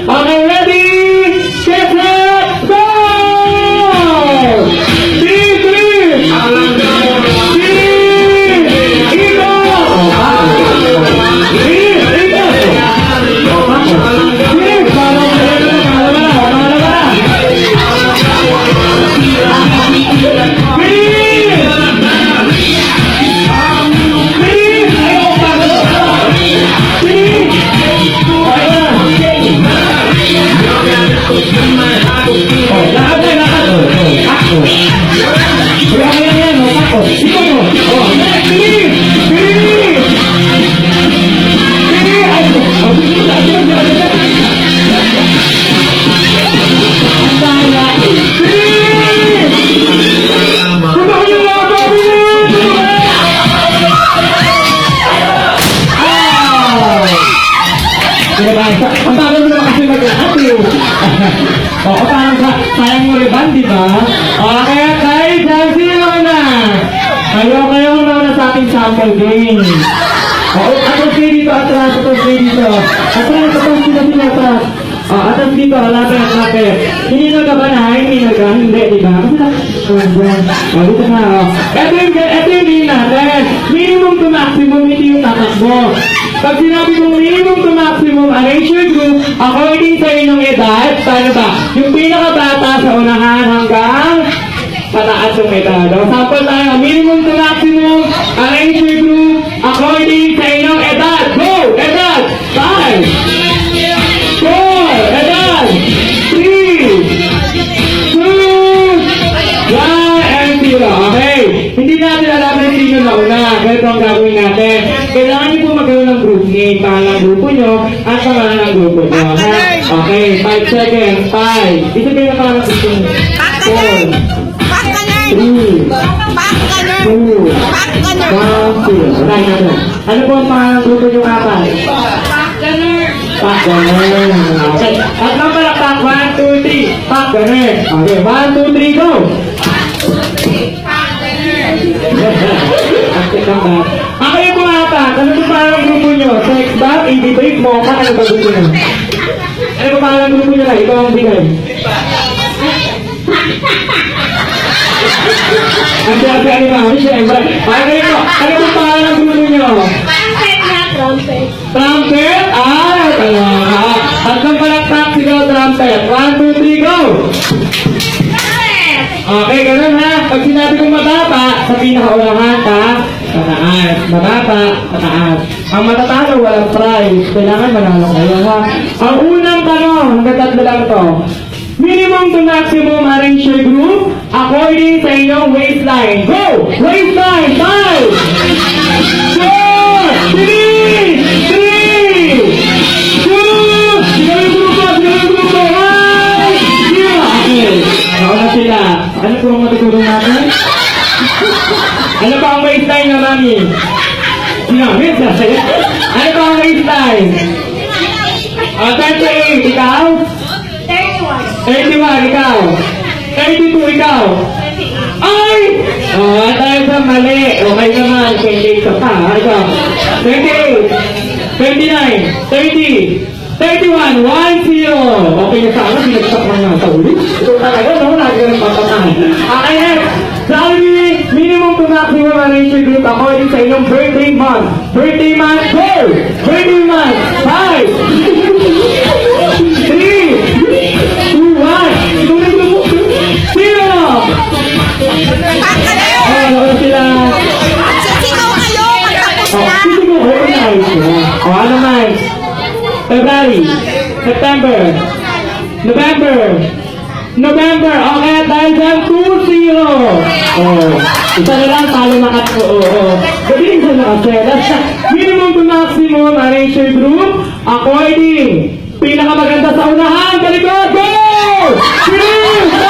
Okay, ready? Get set, go! Three! Ang tagal mo naman kasi mag-aatiw. O, parang sayang mo riban, di ba? O, kaya guys, sino na? Kayo na sa ating sample game. O, atras kayo dito, atras kayo dito. Atras sila atras. O, atras dito, lapit. Hininag ka ba na? Hininag ka? Hindi, di ba? O, dito na, o. Ito yung game natin. Minimum to maximum, hindi yung tatakbo. Pag sinabi kong minimum to maximum, arrange your group according sa inyong edad. Paano ba? Yung pinakabata sa unahan hanggang pataas yung edad. O, sample tayo. Minimum to maximum, arrange your group according sa inyong edad. Go! Edad! 5 4 edad 3 2 1 and 0. Okay. Hindi natin alam na sino na una. Ganito ang gagawin natin. Kailangan niyo po magkaroon ng group name. Pangalan ng grupo nyo at pangalan ng grupo nyo. Okay, 5 seconds. 5. Ito kayo na pangalan ng grupo nyo. 4 3 2 1 0. Right natin. Ano po ang pangalan ng grupo nyo kapal? Pack-gunner. Okay. At lang pala, pack. 1, 2, 3. Pack-gunner. Okay, 1, 2, 3, go! Ako yung kumata. Ano ba parang grupo nyo? Sex back, i-debate mo ka. Ano ba grupo nyo? Ano ba parang grupo nyo na? Ikaw ang bigay. Ang siya animal. Siyempre. Ano ba parang grupo nyo? Trumpet? Ah, talaga. At nang palakpak sigaw trumpet. 1, 2, 3, go! Okay, ganun ha. Pag sinabi kong mababa, sa pinakaulahan ka, pataas. Mababa, pataas. Ang matatalo, walang prize. Kailangan manalo kayo ha. Ang unang tanong, nagtatlo lang to. Minimum to maximum arrange your group according sa inyong waistline. Go! Waistline! 5 4 3 2 Sigaw yung grupo! Nauna sila. Ano po ang matutulong natin? Ano pa ang waistline na mami? Sinamit na sa'yo? Ano pa ang waistline? 38, ikaw? 31, ikaw? 32, ikaw? Ay! Tayo sa mali. Okay naman. 28 ka pa. Ikaw? 28, 29, 30, 31, 1-0. Okay na sana, pinagsak ng nasa ulit. Ito talaga, no? Lagi ka ng patatahan. Okay, next. Sabi, minimum to maximum arrange your group according sa inyong birthday month. Birthday month, go! Birthday month, 5 3 2 1 Ito na yung grupo. 0! Ano sila? Sisigaw kayo, magtapos na. Sisigaw, okay. Ano naman? February, September, November, okay, dahil dyan, 2-0. Isa na lang, talo na kat ko, galing sa nakasela. Minimum to maximum, arrange your group, according, pinakamaganda sa unahan, kalikot, go! 3,